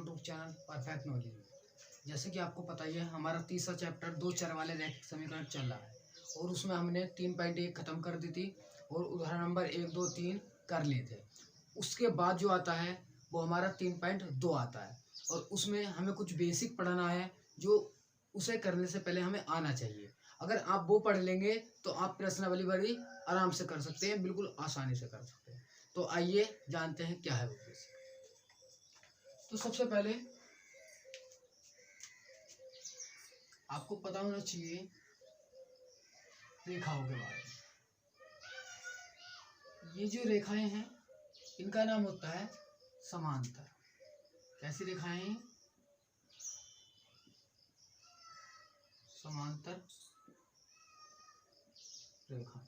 YouTube channel perfect knowledge में। जैसे कि आपको पता ही है, हमारा तीसरा चैप्टर दो चर वाले रैखिक समीकरण चल रहा है और उसमें हमने 3.1 खत्म कर दी थी और उदाहरण नंबर 1, 2, 3 कर लिए थे। उसके बाद जो आता है वो हमारा 3.2 आता है और उसमें हमें कुछ बेसिक पढ़ना है जो उसे करने से पहले हमें आना चाहिए। अगर आप वो पढ़ लेंगे तो आप प्रश्नावली बड़ी आराम से कर सकते हैं, बिल्कुल आसानी से कर सकते हैं। तो आइए जानते हैं क्या है वो बेसिक। तो सबसे पहले आपको पता होना चाहिए रेखाओं के बारे में। ये जो रेखाएं हैं इनका नाम होता है समांतर। कैसी रेखाएं हैं? समांतर रेखाएं।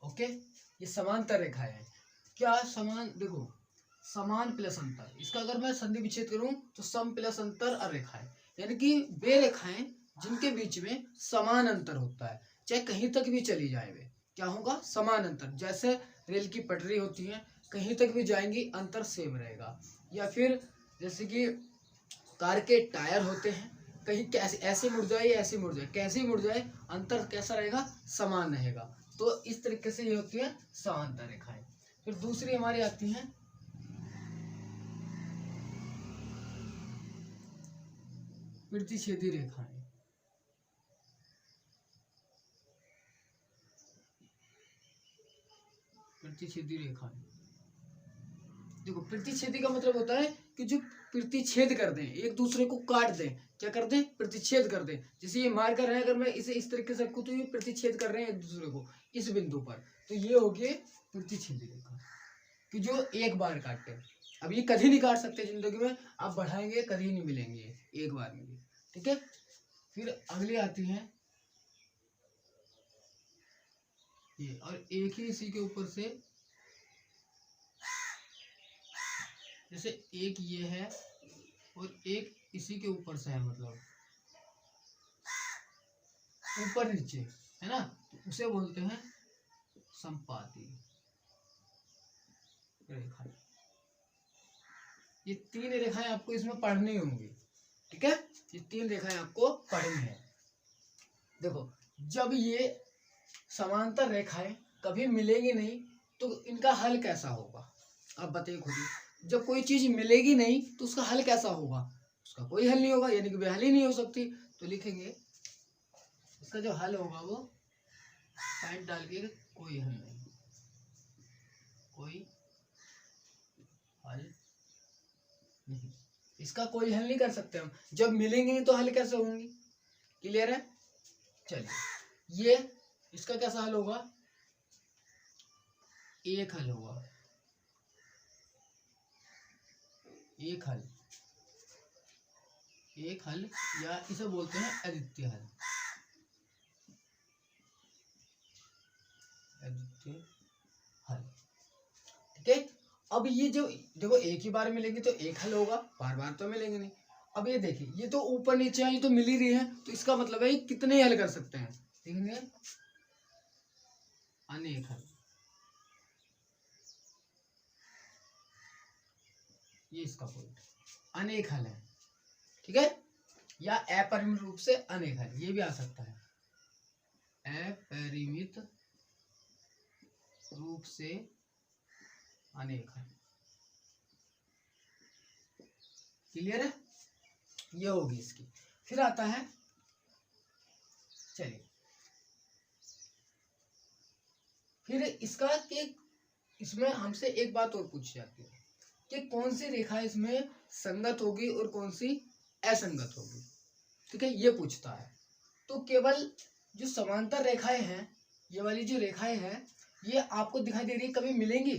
ओके, ये समांतर रेखाएं हैं। क्या समान, देखो समान प्लस अंतर, इसका अगर मैं संधि विच्छेद करूं तो सम प्लस अंतर और रेखाएं, यानी कि वे रेखाएं जिनके बीच में समान अंतर होता है, चाहे कहीं तक भी चली जाए वे क्या होगा, समान अंतर। जैसे रेल की पटरी होती है, कहीं तक भी जाएंगी अंतर सेम रहेगा। या फिर जैसे कि कार के टायर होते हैं, कहीं कैसे ऐसे मुड़ जाए या ऐसे मुड़ जाए, कैसे मुड़ जाए अंतर कैसा रहेगा, समान रहेगा। तो इस तरीके से ये होती है समांतर रेखाएं। फिर दूसरी हमारी आती है प्रतिच्छेदी रेखाएं। प्रतिच्छेदी रेखाएं, देखो प्रतिच्छेदी का मतलब होता है कि जो प्रतिच्छेद कर दें, एक दूसरे को काट दें, क्या कर दें, प्रतिच्छेद कर दें। जैसे ये मार कर रहे हैं, अगर मैं इसे इस तरीके से रखूं तो ये प्रतिच्छेद कर रहे हैं एक दूसरे को इस बिंदु पर, तो ये हो गए प्रतिच्छेदी रेखा कि जो एक बार काटे। अब ये कभी नहीं काट सकते जिंदगी में, आप बढ़ाएंगे कभी नहीं मिलेंगे एक बार में भी, ठीक है। फिर अगली आती है ये, और एक ही इसी के ऊपर से, जैसे एक ये है और एक इसी के ऊपर से है, मतलब ऊपर नीचे है ना, तो उसे बोलते हैं संपाती रेखा। ये तीन रेखाएं आपको इसमें पढ़नी होंगी, ठीक है। ये तीन रेखाएं आपको पढ़नी है। देखो जब ये समांतर रेखाएं कभी मिलेगी नहीं तो इनका हल कैसा होगा, आप बताइए खुद ही। जब कोई चीज मिलेगी नहीं तो उसका हल कैसा होगा, उसका कोई हल नहीं होगा, यानी कि वे हल ही नहीं हो सकती। तो लिखेंगे इसका जो हल होगा वो पॉइंट डाल के, कोई हल नहीं, कोई हल नहीं, इसका कोई हल नहीं कर सकते हम। जब मिलेंगे नहीं तो हल कैसे होंगी, क्लियर है। चलिए ये इसका कैसा हल होगा, एक हल होगा, एक हल, एक हल, या इसे बोलते हैं अद्वितीय हल, अद्वितीय हल, ठीक है। अब ये जो देखो एक ही बार मिलेंगे तो एक हल होगा, बार बार तो मिलेंगे नहीं। अब ये देखिए ये तो ऊपर नीचे है, ये तो मिल ही रही है, तो इसका मतलब है कितने हल कर सकते हैं, देखेंगे अनेक हल, ये इसका पॉइंट अनेक हल है, ठीक है। या अपरिमित रूप से अनेक हल, ये भी आ सकता है, अपरिमित रूप से अनेक हल, क्लियर है, ये होगी इसकी। फिर आता है, चलिए फिर इसका कि इसमें हमसे एक बात और पूछी जाती है कि कौन सी रेखा इसमें संगत होगी और कौन सी असंगत होगी, ठीक है, ये पूछता है। तो केवल जो समांतर रेखाएं हैं, ये वाली जो रेखाएं हैं, ये आपको दिखाई दे रही है, कभी मिलेंगी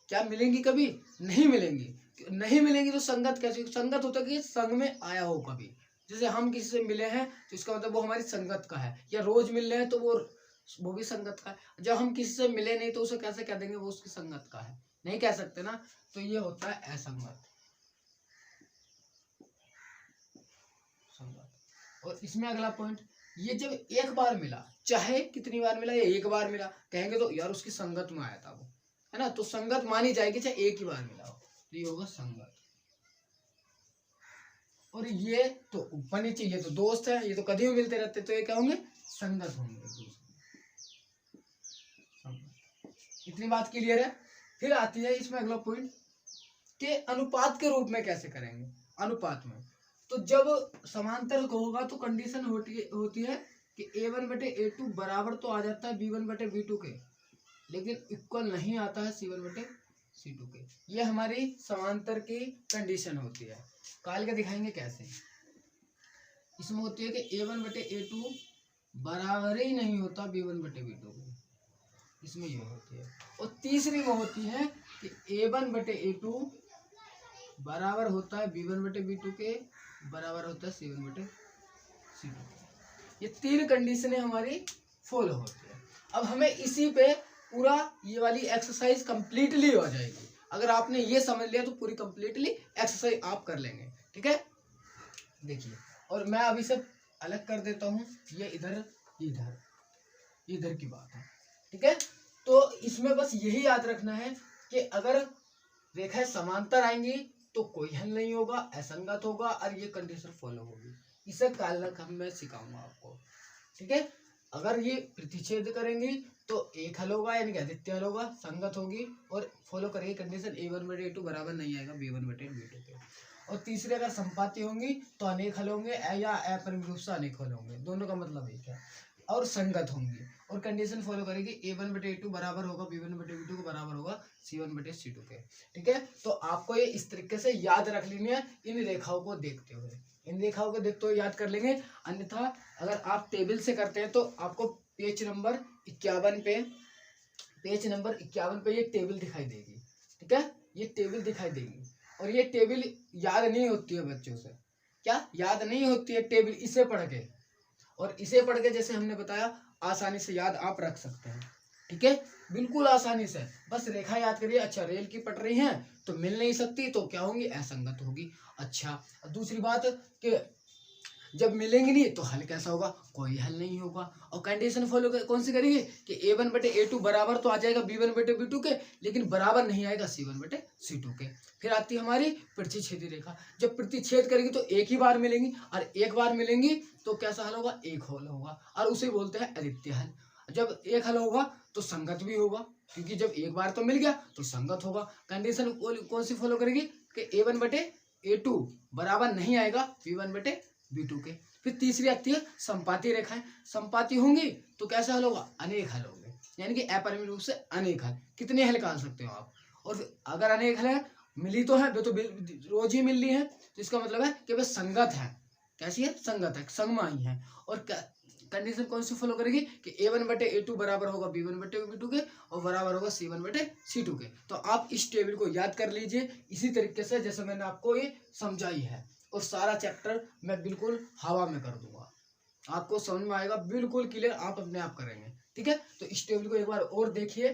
क्या, मिलेंगी कभी नहीं मिलेंगी। नहीं मिलेंगी तो संगत कैसे, संगत होता है कि संग में आया हो कभी। जैसे हम किसी से मिले हैं तो इसका मतलब वो हमारी संगत का है, या रोज मिल रहे हैं तो वो भी संगत का है। जब हम किसी से मिले नहीं तो उसे कैसे कह देंगे वो उसकी संगत का है, नहीं कह सकते ना। तो ये होता है असंगत, संगत। और इसमें अगला पॉइंट, ये जब एक बार मिला, चाहे कितनी बार मिला, या एक बार मिला, कहेंगे तो यार उसकी संगत में आया था वो, है ना, तो संगत मानी जाएगी चाहे एक ही बार मिला हो, तो ये होगा संगत। और ये तो ऊपर नीचे, ये तो दोस्त है, ये तो कभी भी मिलते रहते, तो ये क्या होंगे, संगत होंगे एक दूसरे में। इतनी बात क्लियर है। फिर आती है इसमें अगला पॉइंट कि अनुपात के रूप में कैसे करेंगे। अनुपात में तो जब समांतर होगा तो कंडीशन होती है कि a1/a2 बराबर तो आ जाता है b1/b2 के, लेकिन इक्वल नहीं आता है c1/c2 के। ये हमारी समांतर की कंडीशन होती है। काल का दिखाएंगे कैसे। इसमें होती है कि a1/a2 बराबर ही नहीं होता b1/b2 के, इसमें ये होती है। और तीसरी में होती है कि a1/a2 बराबर होता है b1/b2 के, बराबर होता है c1/c2 के। ये तीन कंडीशनें हमारी फॉलो होती है। अब हमें इसी पे पूरा ये वाली एक्सरसाइज कंप्लीटली हो जाएगी। अगर आपने ये समझ लिया तो पूरी कंप्लीटली एक्सरसाइज आप कर लेंगे। ठीक है, देखिए, और मैं अभी सब अलग कर देता हूँ, ये इधर इधर इधर की बात है। ठीक है, तो इसमें बस यही याद रखना है कि अगर रेखाएं समांतर आएंगी तो कोई हल नहीं होगा, असंगत होगा, और ये कंडीशन फॉलो होगी। इसे कालक मैं सिखाऊंगा आपको। ठीक है, अगर ये प्रतिच्छेद करेंगी तो एक हल होगा, यानी कि आदित्य हल होगा, संगत होगी, और फॉलो करेगी कंडीशन a1/a2 बराबर नहीं आएगा b1/b2 के। और तीसरे अगर संपाती होंगी तो अनेक हल होंगे, या अपरिमेय रूप से अनेक हल होंगे, दोनों का मतलब एक है। और संगत होंगी और कंडीशन फॉलो करेगी a1/a2 बराबर होगा b1/b2 को, बराबर होगा c1/c2 के। ठीक है, तो आपको ये इस तरीके से याद रख लेनी है, इन रेखाओं को देखते हुए, इन रेखाओं को देखते हुए याद कर लेंगे। अन्यथा अगर आप टेबल से करते हैं तो आपको पेज नंबर 51 पे ये टेबल दिखाई देगी। ठीक है, ये टेबल दिखाई देगी, और ये टेबल याद नहीं होती है बच्चों से। क्या याद नहीं होती है टेबल? इसे पढ़ के, और इसे पढ़ के जैसे हमने बताया आसानी से याद आप रख सकते हैं। ठीक है, बिल्कुल आसानी से, बस रेखा याद करिए। अच्छा, रेल की पटरी है तो मिल नहीं सकती, तो क्या होंगी, असंगत होगी। अच्छा, दूसरी बात कि जब मिलेंगे नहीं तो हल कैसा होगा, कोई हल नहीं होगा। और कंडीशन फॉलो कौन सी करेंगे कि a1/a2 बराबर तो आ जाएगा b1/b2 के, लेकिन बराबर नहीं आएगा c1/c2 के। फिर आती है हमारी प्रतिच्छेदी रेखा। जब प्रतिच्छेद करेगी तो एक ही बार मिलेंगी, और एक बार मिलेंगी तो कैसा हल होगा, एक हल होगा, और उसे बोलते हैं अद्वितीय हल। जब एक हल होगा तो संगत भी होगा, क्योंकि जब एक बार तो मिल गया तो संगत होगा। कंडीशन कौन सी फॉलो करेगी कि a1/a2 बराबर नहीं आएगा b1/b2 के। फिर तीसरी आती है संपाती रेखाएं। संपाती होंगी तो कैसा हल होगा, अनेक हल होंगे, यानी कि अपरिमेय रूप से अनेक हल। कितने हल निकाल सकते हो आप? और अगर अनेक हल है, मिली तो है, वे तो रोज ही मिल रही है, तो इसका मतलब है कि वे संगत है। कैसी है, संगत है, संगमाई है। और कंडीशन कौन सी फॉलो करेगी कि a1/a2 बराबर होगा b1/b2 के, और बराबर होगा c1/c2 के। तो आप इस टेबल को याद कर लीजिए इसी तरीके से जैसे मैंने आपको ये समझाई है, और सारा चैप्टर मैं बिल्कुल हवा में कर दूंगा, आपको समझ में आएगा, बिल्कुल क्लियर, आप अपने आप करेंगे। ठीक है, तो इस टेबल को एक बार और देखिए,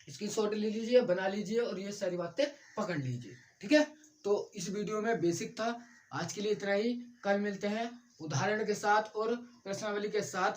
स्क्रीनशॉट ले लीजिए, बना लीजिए, और ये सारी बातें पकड़ लीजिए। ठीक है, तो इस वीडियो में बेसिक था, आज के लिए इतना ही। कल मिलते हैं उदाहरण के साथ और प्रश्नावली के साथ।